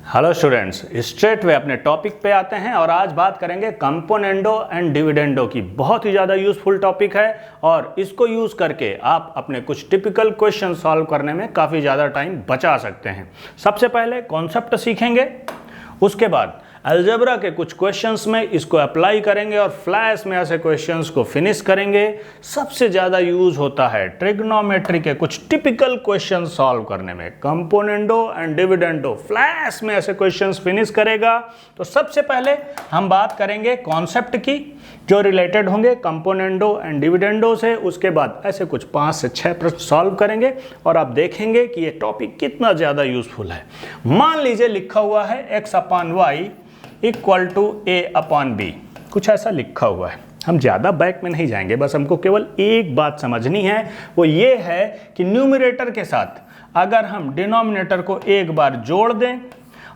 Hello students, straight way अपने topic पे आते हैं और आज बात करेंगे कंपोनेंडो एंड डिविडेंडो की। बहुत ही ज़्यादा यूजफुल टॉपिक है और इसको यूज़ करके आप अपने कुछ टिपिकल क्वेश्चन सॉल्व करने में काफ़ी ज़्यादा टाइम बचा सकते हैं। सबसे पहले कॉन्सेप्ट सीखेंगे, उसके बाद अलजेब्रा के कुछ क्वेश्चंस में इसको अप्लाई करेंगे और फ्लैश में ऐसे क्वेश्चंस को फिनिश करेंगे। सबसे ज़्यादा यूज होता है ट्रिग्नोमेट्री के कुछ टिपिकल क्वेश्चन सॉल्व करने में। कंपोनेंडो एंड डिविडेंडो फ्लैश में ऐसे क्वेश्चंस फिनिश करेगा। तो सबसे पहले हम बात करेंगे कॉन्सेप्ट की जो रिलेटेड होंगे कंपोनेंडो एंड डिविडेंडो से। उसके बाद ऐसे कुछ 5 से 6 प्रश्न सॉल्व करेंगे और आप देखेंगे कि ये टॉपिक कितना ज़्यादा यूजफुल है। मान लीजिए लिखा हुआ है x upon y equal to a upon b, कुछ ऐसा लिखा हुआ है। हम ज़्यादा बैक में नहीं जाएंगे, बस हमको केवल एक बात समझनी है, वो ये है कि न्यूमरेटर के साथ अगर हम डिनोमिनेटर को एक बार जोड़ दें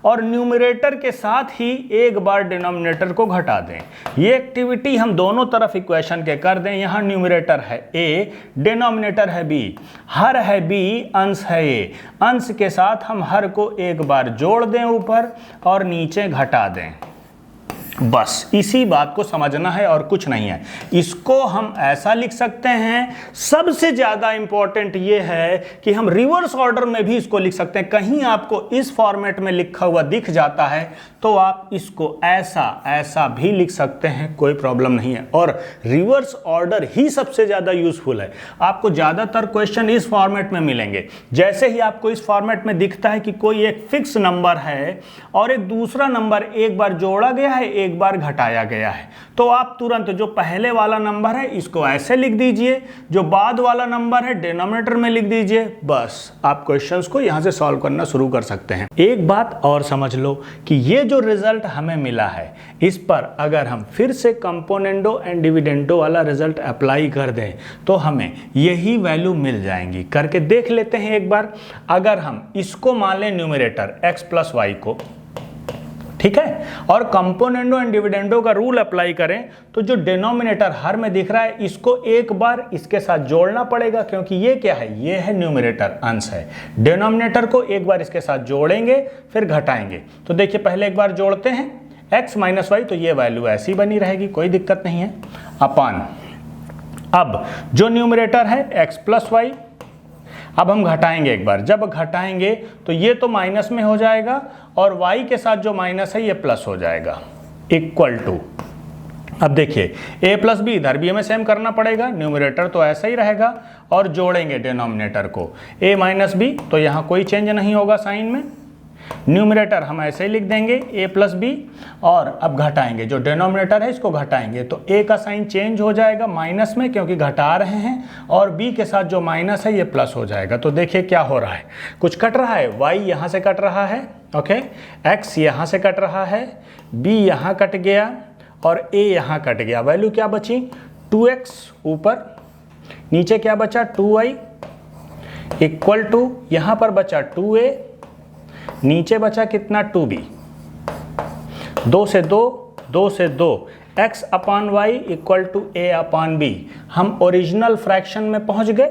और न्यूमरेटर के साथ ही एक बार डिनोमिनेटर को घटा दें, ये एक्टिविटी हम दोनों तरफ इक्वेशन के कर दें। यहाँ न्यूमरेटर है a, डिनोमिनेटर है b, हर है b, अंश है a। अंश के साथ हम हर को एक बार जोड़ दें ऊपर और नीचे घटा दें। बस इसी बात को समझना है और कुछ नहीं है। इसको हम ऐसा लिख सकते हैं, सबसे ज़्यादा इंपॉर्टेंट ये है कि हम रिवर्स ऑर्डर में भी इसको लिख सकते हैं। कहीं आपको इस फॉर्मेट में लिखा हुआ दिख जाता है तो आप इसको ऐसा भी लिख सकते हैं, कोई प्रॉब्लम नहीं है। और रिवर्स ऑर्डर ही सबसे ज़्यादा यूजफुल है। आपको ज़्यादातर क्वेश्चन इस फॉर्मेट में मिलेंगे। जैसे ही आपको इस फॉर्मेट में दिखता है कि कोई एक फिक्स नंबर है और एक दूसरा नंबर एक बार जोड़ा गया है, एक बार घटाया गया है, तो आप तुरंत जो पहले वाला नंबर है इसको ऐसे लिख दीजिए, जो बाद वाला नंबर है डिनोमिनेटर में लिख दीजिए। बस आप क्वेश्चंस को यहां से सॉल्व करना शुरू कर सकते हैं। एक बात और समझ लो कि ये जो रिजल्ट हमें मिला है, इस पर अगर हम फिर से कंपोनेंडो एंड डिविडेंडो वाला रिजल्ट अप्लाई कर दें तो हमें यही वैल्यू मिल जाएंगी। करके देख लेते हैं एक बार। अगर हम इसको मान लें न्यूमरेटर x प्लस वाई को, ठीक है, और कंपोनेंडो एंड डिविडेंडो का रूल अप्लाई करें तो जो डिनोमिनेटर हर में दिख रहा है इसको एक बार इसके साथ जोड़ना पड़ेगा, क्योंकि ये क्या है, ये है न्यूमरेटर, अंश है। डिनोमिनेटर को एक बार इसके साथ जोड़ेंगे फिर घटाएंगे। तो देखिए पहले एक बार जोड़ते हैं x माइनस वाई, तो ये वैल्यू ऐसी बनी रहेगी, कोई दिक्कत नहीं है, अपान अब जो न्यूमरेटर है x प्लस वाई। अब हम घटाएंगे एक बार, जब घटाएंगे तो ये तो माइनस में हो जाएगा और y के साथ जो माइनस है ये प्लस हो जाएगा, इक्वल टू। अब देखिए a प्लस बी इधर भी हमें सेम करना पड़ेगा, न्यूमरेटर तो ऐसा ही रहेगा और जोड़ेंगे डिनोमिनेटर को a माइनस बी, तो यहाँ कोई चेंज नहीं होगा साइन में। न्यूमरेटर हम ऐसे ही लिख देंगे a प्लस बी और अब घटाएंगे, जो डिनोमिनेटर है इसको घटाएंगे तो a का साइन चेंज हो जाएगा माइनस में, क्योंकि घटा रहे हैं, और b के साथ जो माइनस है ये प्लस हो जाएगा। तो देखिए क्या हो रहा है, कुछ कट रहा है, y यहाँ से कट रहा है, ओके, x यहाँ से कट रहा है, b यहाँ कट गया और a यहाँ कट गया। वैल्यू क्या बची, 2x ऊपर, नीचे क्या बचा 2y इक्वल टू, यहाँ पर बचा 2a, नीचे बचा कितना 2b, 2 से 2, 2 से 2, x upon y equal to a upon b। हम ओरिजिनल फ्रैक्शन में पहुंच गए।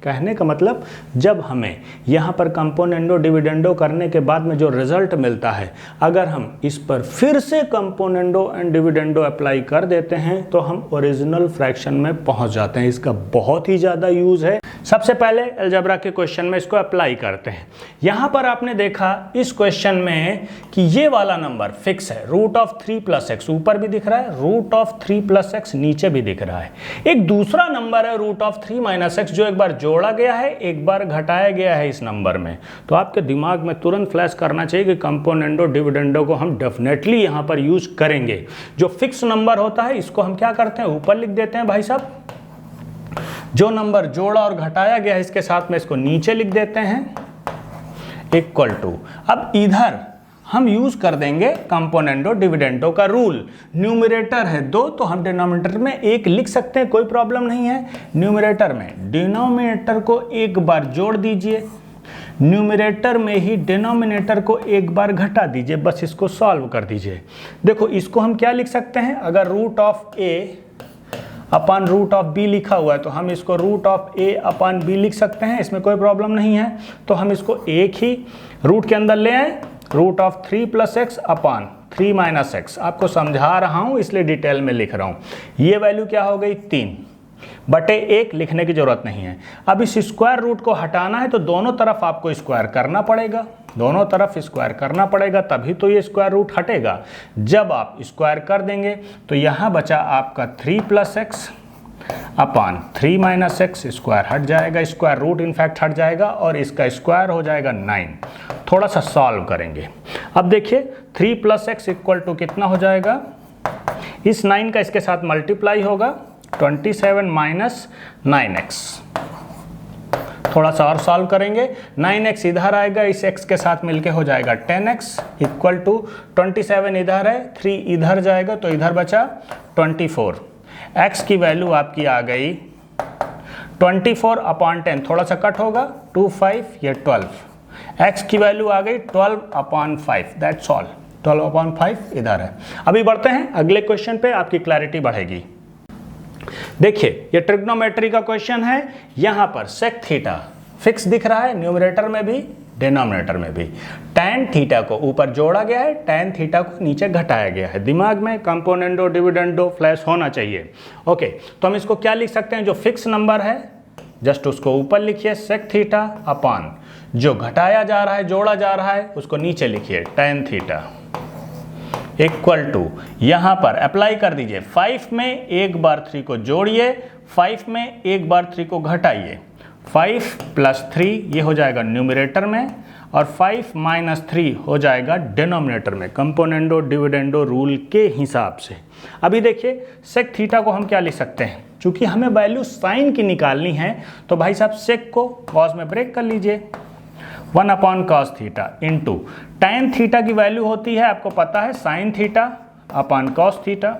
कहने का मतलब जब हमें यहाँ पर कंपोनेंडो डिविडेंडो करने के बाद में जो रिजल्ट मिलता है, अगर हम इस पर फिर से कंपोनेंडो एंड डिविडेंडो अप्लाई कर देते हैं तो हम ओरिजिनल फ्रैक्शन में पहुँच जाते हैं। इसका बहुत ही ज़्यादा यूज़ है। सबसे पहले अलजेब्रा के क्वेश्चन में इसको अप्लाई करते हैं। यहाँ पर आपने देखा इस क्वेश्चन में कि ये वाला नंबर फिक्स है, रूट ऑफ 3 प्लस एक्स, ऊपर भी दिख रहा है, रूट ऑफ 3 प्लस एक्स नीचे भी दिख रहा है। एक दूसरा नंबर है रूट ऑफ 3 माइनस एक्स, जो एक बार जोड़ा गया है, एक बार घटाया गया है इस नंबर में। तो आपके दिमाग में तुरंत फ्लैश करना चाहिए कि कंपोनेंडो डिविडेंडो को हम डेफिनेटली यहाँ पर यूज करेंगे। जो फिक्स नंबर होता है इसको हम क्या करते हैं, ऊपर लिख देते हैं भाई साहब। जो नंबर जोड़ा और घटाया गया है इसके साथ में इसको नीचे लिख देते हैं, इक्वल टू। अब इधर हम यूज कर देंगे कंपोनेंडो डिविडेंडो का रूल। न्यूमरेटर है 2 तो हम डिनोमिनेटर में 1 लिख सकते हैं, कोई प्रॉब्लम नहीं है। न्यूमरेटर में डिनोमिनेटर को एक बार जोड़ दीजिए, न्यूमरेटर में ही डिनोमिनेटर को एक बार घटा दीजिए, बस इसको सॉल्व कर दीजिए। देखो इसको हम क्या लिख सकते हैं, अगर root of a upon root of b लिखा हुआ है तो हम इसको root of a upon b लिख सकते हैं, इसमें कोई प्रॉब्लम नहीं है। तो हम इसको एक ही रूट के अंदर ले आए root of 3 + x upon 3 - x। आपको समझा रहा हूँ इसलिए डिटेल में लिख रहा हूँ। ये वैल्यू क्या हो गई 3/1, लिखने की जरूरत नहीं है। अब इस स्क्वायर रूट को हटाना है तो दोनों तरफ आपको स्क्वायर करना पड़ेगा, दोनों तरफ स्क्वायर करना पड़ेगा, तभी तो ये स्क्वायर रूट हटेगा। जब आप स्क्वायर कर देंगे तो यहाँ बचा आपका 3 + x अपॉन 3 - x, स्क्वायर हट जाएगा, स्क्वायर रूट इनफैक्ट हट जाएगा और इसका स्क्वायर हो जाएगा 9। थोड़ा सा सॉल्व करेंगे। अब देखिए 3 + x = कितना हो जाएगा, इस 9 का इसके साथ मल्टीप्लाई होगा, 27 - 9x। थोड़ा सा और सॉल्व करेंगे, 9x इधर आएगा, इस x के साथ मिलके हो जाएगा 10x = 27 इधर है, 3 इधर जाएगा तो इधर बचा 24। x की वैल्यू आपकी आ गई 24/10, थोड़ा सा कट होगा 2 5 ये 12। x की वैल्यू आ गई 12/5, दैट्स ऑल। 12/5 इधर है। अभी बढ़ते हैं अगले क्वेश्चन पे, आपकी क्लैरिटी बढ़ेगी। देखिए ये ट्रिग्नोमेट्री का क्वेश्चन है। यहां पर सेक थीटा फिक्स दिख रहा है, न्यूमरेटर में भी डिनोमिनेटर में भी। टैन थीटा को ऊपर जोड़ा गया है, टैन थीटा को नीचे घटाया गया है। दिमाग में कंपोनेंडो डिविडेंडो फ्लैश होना चाहिए। ओके, तो हम इसको क्या लिख सकते हैं, जो फिक्स नंबर है जस्ट उसको ऊपर लिखिए सेक थीटा अपॉन जो घटाया जा रहा है जोड़ा जा रहा है उसको नीचे लिखिए टैन थीटा इक्वल टू, यहाँ पर अप्लाई कर दीजिए 5 में एक बार 3 को जोड़िए, 5 में एक बार 3 को घटाइए, 5 + 3 ये हो जाएगा न्यूमरेटर में और 5 - 3 हो जाएगा डिनोमिनेटर में, कंपोनेंडो डिविडेंडो रूल के हिसाब से। अभी देखिए सेक थीटा को हम क्या लिख सकते हैं, चूंकि हमें वैल्यू साइन की निकालनी है तो भाई साहब सेक को कॉस में ब्रेक कर लीजिए, 1/cos theta into tan theta की वैल्यू होती है आपको पता है sine theta upon cos theta.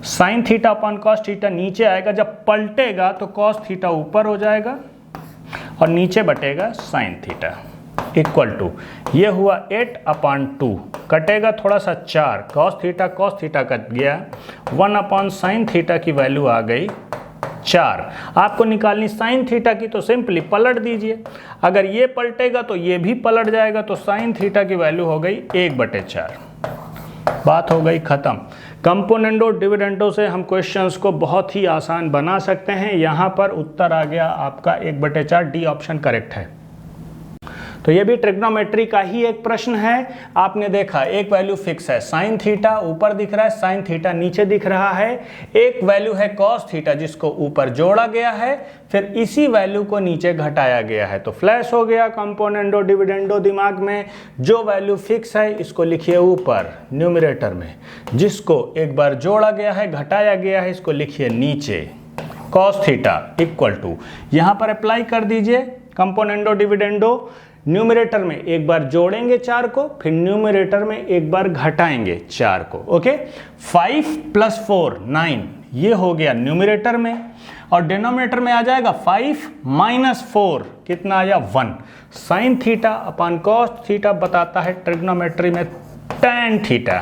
Sine theta upon cos theta नीचे आएगा, जब पलटेगा तो कॉस थीटा ऊपर हो जाएगा और नीचे बटेगा साइन थीटा इक्वल टू, ये हुआ 8/2, कटेगा थोड़ा सा 4, कॉस थीटा कट गया, 1/sin थीटा की वैल्यू आ गई 4। आपको निकालनी साइन थीटा की तो सिंपली पलट दीजिए, अगर ये पलटेगा तो ये भी पलट जाएगा, तो साइन थीटा की वैल्यू हो गई 1/4। बात हो गई खत्म। कंपोनेंडो डिविडेंडो से हम क्वेश्चंस को बहुत ही आसान बना सकते हैं। यहाँ पर उत्तर आ गया आपका 1/4, डी ऑप्शन करेक्ट है। तो ये भी ट्रिग्नोमेट्री का ही एक प्रश्न है। आपने देखा एक वैल्यू फिक्स है साइन थीटा, ऊपर दिख रहा है, साइन थीटा नीचे दिख रहा है। एक वैल्यू है कॉस थीटा जिसको ऊपर जोड़ा गया है, फिर इसी वैल्यू को नीचे घटाया गया है। तो फ्लैश हो गया कंपोनेंडो डिविडेंडो दिमाग में। जो वैल्यू फिक्स है इसको लिखिए ऊपर न्यूमरेटर में, जिसको एक बार जोड़ा गया है घटाया गया है इसको लिखिए नीचे कॉस थीटा इक्वल टू, यहाँ पर अप्लाई कर दीजिए कंपोनेंडो डिविडेंडो। न्यूमरेटर में एक बार जोड़ेंगे 4 को, फिर न्यूमरेटर में एक बार घटाएंगे 4 को। ओके, 5 + 4 9 ये हो गया न्यूमरेटर में, और डिनोमिनेटर में आ जाएगा 5 - 4 कितना आया 1। Sine theta upon cos theta बताता है ट्रिग्नोमेट्री में टैन थीटा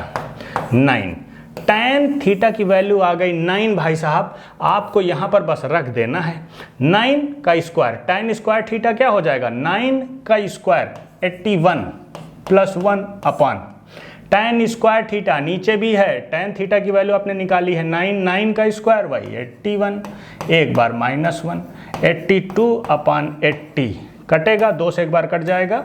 9। टैन थीटा की वैल्यू आ गई 9 भाई साहब, आपको यहां पर बस रख देना है 9 का स्क्वायर, टैन स्क्वायर थीटा क्या हो जाएगा 9 का square 81 + 1 upon tan square theta नीचे भी है, टैन थीटा की वैल्यू आपने निकाली है 9 का स्क्वायर वही 81, एक बार -1 82/80 कटेगा, 2 से एक बार कट जाएगा,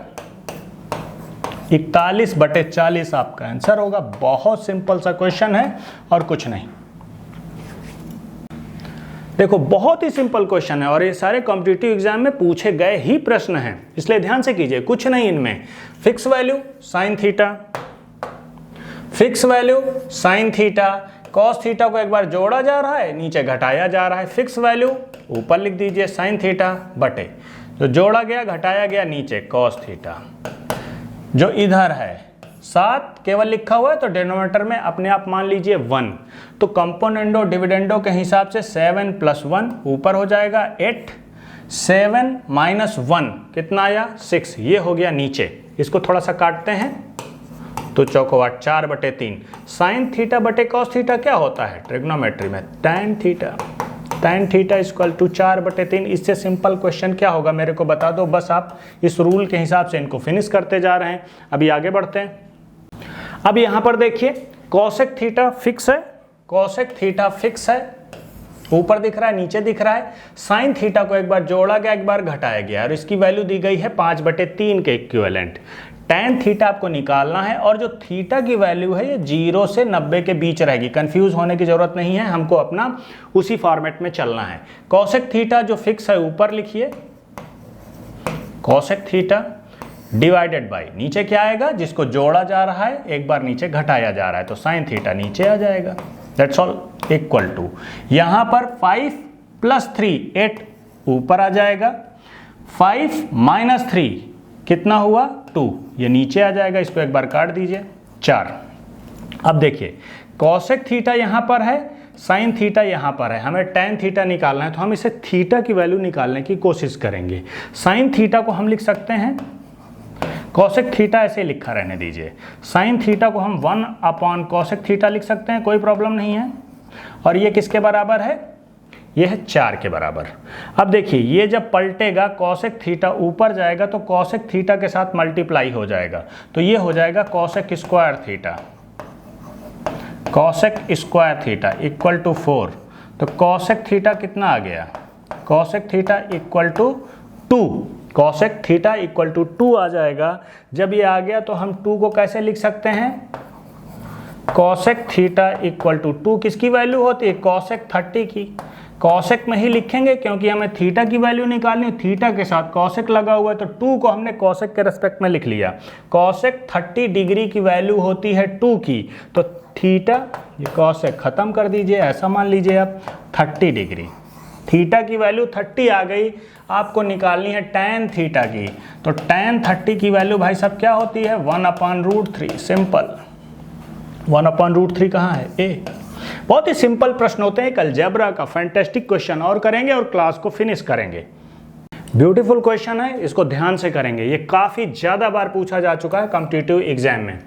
41/40 आपका आंसर होगा। बहुत सिंपल सा क्वेश्चन है और कुछ नहीं। देखो बहुत ही सिंपल क्वेश्चन है और ये सारे कॉम्पिटिटिव एग्जाम में पूछे गए ही प्रश्न हैं, इसलिए ध्यान से कीजिए। कुछ नहीं इनमें, fix value sine theta, fix value sine theta, cos theta को एक बार जोड़ा जा रहा है नीचे घटाया जा रहा है, फिक्स वैल्यू ऊपर लिख दीजिए साइन थीटा बटे जो जोड़ा गया घटाया गया नीचे कॉस थीटा, जो इधर है 7 केवल लिखा हुआ है तो डिनोमिनेटर में अपने आप मान लीजिए 1। तो कंपोनेंडो डिविडेंडो के हिसाब से 7 + 1 ऊपर हो जाएगा 8, 7 - 1 कितना आया 6, ये हो गया नीचे। इसको थोड़ा सा काटते हैं तो चौकोवाट 4/3। साइन थीटा बटे कॉस थीटा क्या होता है ट्रिग्नोमेट्री में tan theta. tan theta equal to 4/3। इससे सिंपल क्वेश्चन क्या होगा मेरे को बता दो, बस आप इस रूल के हिसाब से इनको फिनिश करते जा रहे हैं। अभी आगे बढ़ते हैं। अब यहाँ पर देखिए कोसेक थीटा फिक्स है, कोसेक थीटा फिक्स है, ऊपर दिख रहा है नीचे दिख रहा है। साइन थीटा को एक बार जोड़ा गया एक बार घटाया गया और इसकी वैल्यू दी गई है 5/3 के इक्विवेलेंट। टैन थीटा आपको निकालना है और जो थीटा की वैल्यू है ये 0 से 90 के बीच रहेगी। कंफ्यूज होने की जरूरत नहीं है, हमको अपना उसी फॉर्मेट में चलना है। कोसेक थीटा जो फिक्स है ऊपर लिखिए, कोसेक थीटा डिवाइडेड बाई नीचे क्या आएगा, जिसको जोड़ा जा रहा है एक बार नीचे घटाया जा रहा है तो साइन थीटा नीचे आ जाएगा। दैट्स ऑल इक्वल टू यहां पर 5 + 3 8 ऊपर आ जाएगा, 5 - 3 कितना हुआ 2, ये नीचे आ जाएगा, इसको एक बार काट दीजिए 4। अब देखिए कोसेक थीटा यहां पर है, साइन थीटा यहां पर है, हमें टैन थीटा निकालना है तो हम इसे थीटा की वैल्यू निकालने की कोशिश करेंगे। साइन थीटा को हम लिख सकते हैं, कोसेक थीटा ऐसे लिखा रहने दीजिए, साइन थीटा को हम 1 कोसेक थीटा लिख सकते हैं, कोई प्रॉब्लम नहीं है। और ये किसके बराबर है, ये है 4 के बराबर। अब देखिए ये जब पलटेगा कोसेक थीटा ऊपर जाएगा तो कोसेक थीटा के साथ मल्टीप्लाई हो जाएगा, तो ये हो जाएगा cosec square theta, cosec square theta equal to 4। तो कोसेक थीटा कितना आ गया, cosec theta equal to 2, cosec theta equal to 2 आ जाएगा। जब ये आ गया तो हम 2 को कैसे लिख सकते हैं, कोसेक थीटा इक्वल टू 2 किसकी वैल्यू होती है, कोसेक 30 की। कोसेक में ही लिखेंगे क्योंकि हमें थीटा की वैल्यू निकालनी है, थीटा के साथ कोसेक लगा हुआ है तो 2 को हमने कोसेक के रेस्पेक्ट में लिख लिया। कोसेक 30 डिग्री की वैल्यू होती है 2 की, तो थीटा ये कोसेक खत्म कर दीजिए, ऐसा मान लीजिए आप 30 डिग्री, थीटा की वैल्यू 30 आ गई। आपको निकालनी है टैन थीटा की, तो टैन 30 की वैल्यू भाई साहब क्या होती है 1/√3, सिंपल। 1/√3 कहाँ है, ए। बहुत ही सिंपल प्रश्न होते हैं, एक अलजेब्रा का फैंटास्टिक क्वेश्चन और करेंगे और क्लास को फिनिश करेंगे। ब्यूटीफुल क्वेश्चन है, इसको ध्यान से करेंगे, ये काफ़ी ज़्यादा बार पूछा जा चुका है कॉम्पिटिटिव एग्जाम में।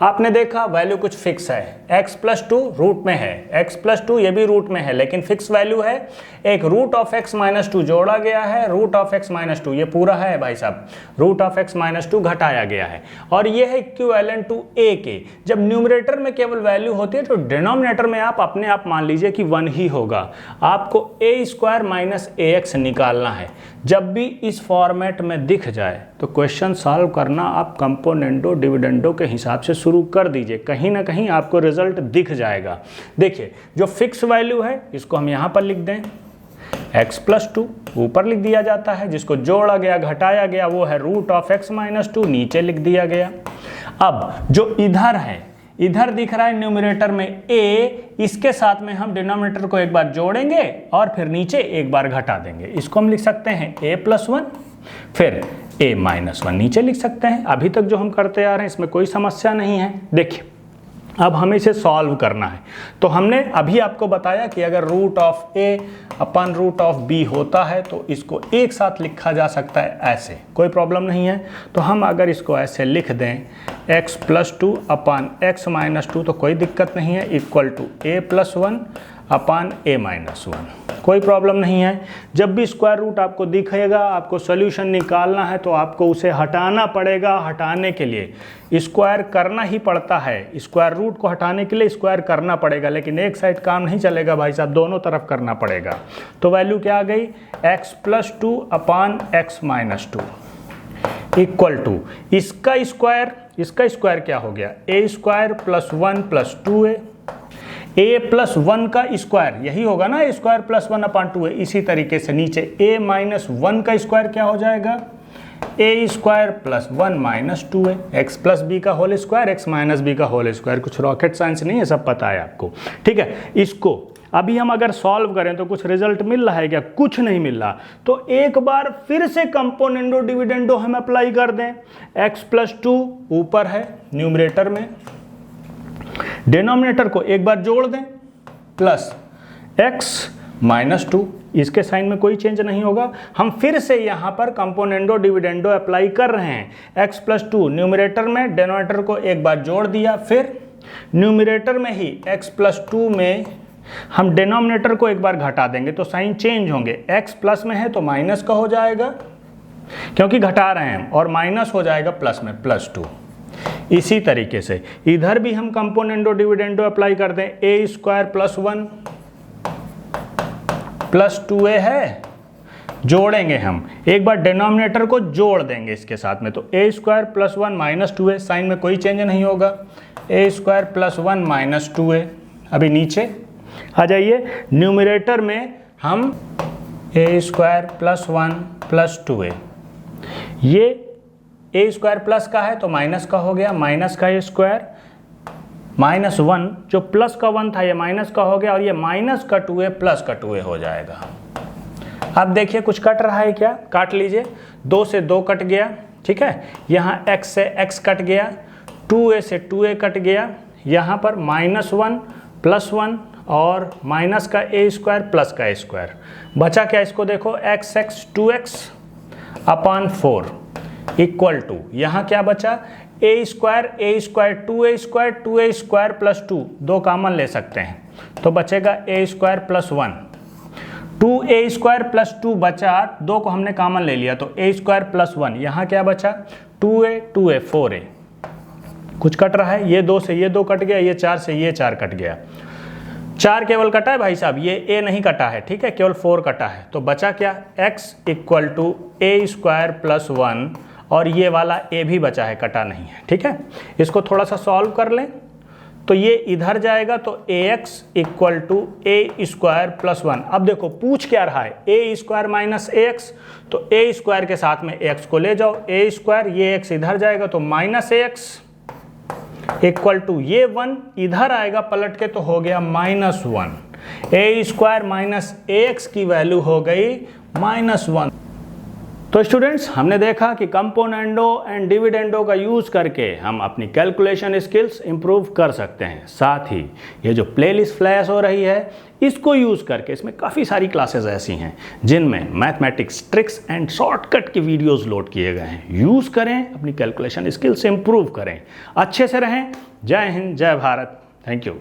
आपने देखा वैल्यू कुछ फिक्स है, x+2 रूट में है, x+2 ये भी रूट में है लेकिन फिक्स वैल्यू है। एक √(x-2) जोड़ा गया है, √(x-2) ये पूरा है भाई साहब, √(x-2) घटाया गया है और ये है इक्विवेलेंट टू a के। जब न्यूमरेटर में केवल वैल्यू होती है तो डिनोमिनेटर में आप अपने आप मान लीजिए कि 1 ही होगा। आपको a² - ax निकालना है। जब भी इस फॉर्मेट में दिख जाए तो क्वेश्चन सॉल्व करना आप कंपोनेंडो डिविडेंडो के हिसाब से शुरू कर दीजिए, कहीं ना कहीं आपको रिजल्ट दिख जाएगा। देखिए जो फिक्स वैल्यू है इसको हम यहाँ पर लिख दें, x+2 ऊपर लिख दिया जाता है, जिसको जोड़ा गया घटाया गया वो है √(x-2) नीचे लिख दिया गया। अब जो इधर है, इधर दिख रहा है न्यूमरेटर में a, इसके साथ में हम डिनोमिनेटर को एक बार जोड़ेंगे और फिर नीचे एक बार घटा देंगे। इसको हम लिख सकते हैं a+1, फिर a-1 नीचे लिख सकते हैं। अभी तक जो हम करते आ रहे हैं इसमें कोई समस्या नहीं है। देखिए अब हमें इसे सॉल्व करना है, तो हमने अभी आपको बताया कि अगर √(a/√b) होता है तो इसको एक साथ लिखा जा सकता है ऐसे, कोई प्रॉब्लम नहीं है। तो हम अगर इसको ऐसे लिख दें x+2/(x-2) तो कोई दिक्कत नहीं है, इक्वल टू a+1/a-1, कोई प्रॉब्लम नहीं है। जब भी स्क्वायर रूट आपको दिखेगा, आपको सॉल्यूशन निकालना है तो आपको उसे हटाना पड़ेगा। हटाने के लिए स्क्वायर करना ही पड़ता है, स्क्वायर रूट को हटाने के लिए स्क्वायर करना पड़ेगा, लेकिन एक साइड काम नहीं चलेगा भाई साहब, दोनों तरफ करना पड़ेगा। तो वैल्यू क्या आ गई, x+2/(x-2) इक्वल टू इसका स्क्वायर क्या हो गया, a² + 1 + 2a, a+1 का स्क्वायर यही होगा ना, a² + 1/2a। इसी तरीके से नीचे a-1 का स्क्वायर क्या हो जाएगा, a² + 1 - 2a, x + b का होल स्क्वायर, x - b का होल स्क्वायर। कुछ रॉकेट साइंस नहीं है, सब पता है आपको, ठीक है। इसको अभी हम अगर सॉल्व करें तो कुछ रिजल्ट मिल रहा है क्या, कुछ नहीं मिल रहा। तो एक बार फिर से कंपोनेंडो डिविडेंडो हम अप्लाई कर दें। x+2 ऊपर है न्यूमरेटर में, डिनोमिनेटर को एक बार जोड़ दें प्लस x-2, इसके साइन में कोई चेंज नहीं होगा। हम फिर से यहाँ पर कंपोनेंडो डिविडेंडो अप्लाई कर रहे हैं। x+2 न्यूमरेटर में, डिनोमिनेटर को एक बार जोड़ दिया, फिर न्यूमरेटर में ही x+2 में हम डिनोमिनेटर को एक बार घटा देंगे तो साइन चेंज होंगे, x प्लस में है तो माइनस का हो जाएगा क्योंकि घटा रहे हैं, और माइनस हो जाएगा प्लस में +2। इसी तरीके से इधर भी हम कंपोनेंडो डिविडेंडो अप्लाई कर दें, a square plus 1 plus 2a है, जोड़ेंगे हम एक बार डिनोमिनेटर को जोड़ देंगे इसके साथ में, तो a square plus 1 minus 2a, sign में कोई चेंज नहीं होगा, a square plus 1 minus 2a। अभी नीचे आ जाइए, न्यूमरेटर में हम a square plus 1 plus 2a, ये a स्क्वायर प्लस का है तो माइनस का हो गया, माइनस का a स्क्वायर माइनस 1, जो प्लस का 1 था ये माइनस का हो गया, और ये माइनस का 2a प्लस का 2a हो जाएगा। अब देखिए कुछ कट रहा है क्या, काट लीजिए, 2 से 2 कट गया, ठीक है, यहाँ x से x कट गया, 2a से 2a कट गया, यहाँ पर -1 +1 और माइनस का a स्क्वायर प्लस का a स्क्वायर, बचा क्या, इसको देखो, x 2x upon 4 equal to, यहाँ क्या बचा, a square 2a square 2a square plus 2, 2 common ले सकते हैं तो बचेगा a square plus 1, 2a square plus 2 बचा, 2 को हमने कॉमन ले लिया तो a स्क्वायर प्लस 1, यहाँ क्या बचा 2a 4a, कुछ कट रहा है, ये 2 से ये 2 कट गया, ये 4 से ये 4 कट गया, 4 केवल कटा है भाई साहब, ये a नहीं कटा है, ठीक है, केवल 4 कटा है, तो बचा क्या, x equal to a square plus 1, और ये वाला a भी बचा है, कटा नहीं है, ठीक है। इसको थोड़ा सा सॉल्व कर लें तो ये इधर जाएगा तो ax equal to a square plus 1। अब देखो पूछ क्या रहा है, a स्क्वायर माइनस ax, तो a स्क्वायर के साथ में x को ले जाओ, a स्क्वायर, ये x इधर जाएगा तो माइनस ax इक्वल टू ये 1 इधर आएगा पलट के तो हो गया -1, a स्क्वायर माइनस ax की वैल्यू हो गई -1। तो स्टूडेंट्स, हमने देखा कि कंपोनेंडो एंड डिविडेंडो का यूज़ करके हम अपनी कैलकुलेशन स्किल्स इंप्रूव कर सकते हैं। साथ ही ये जो प्लेलिस्ट फ्लैश हो रही है, इसको यूज़ करके इसमें काफ़ी सारी क्लासेस ऐसी हैं जिनमें मैथमेटिक्स ट्रिक्स एंड शॉर्टकट की वीडियोस लोड किए गए हैं। यूज़ करें, अपनी कैलकुलेशन स्किल्स इंप्रूव करें, अच्छे से रहें। जय हिंद, जय भारत, थैंक यू।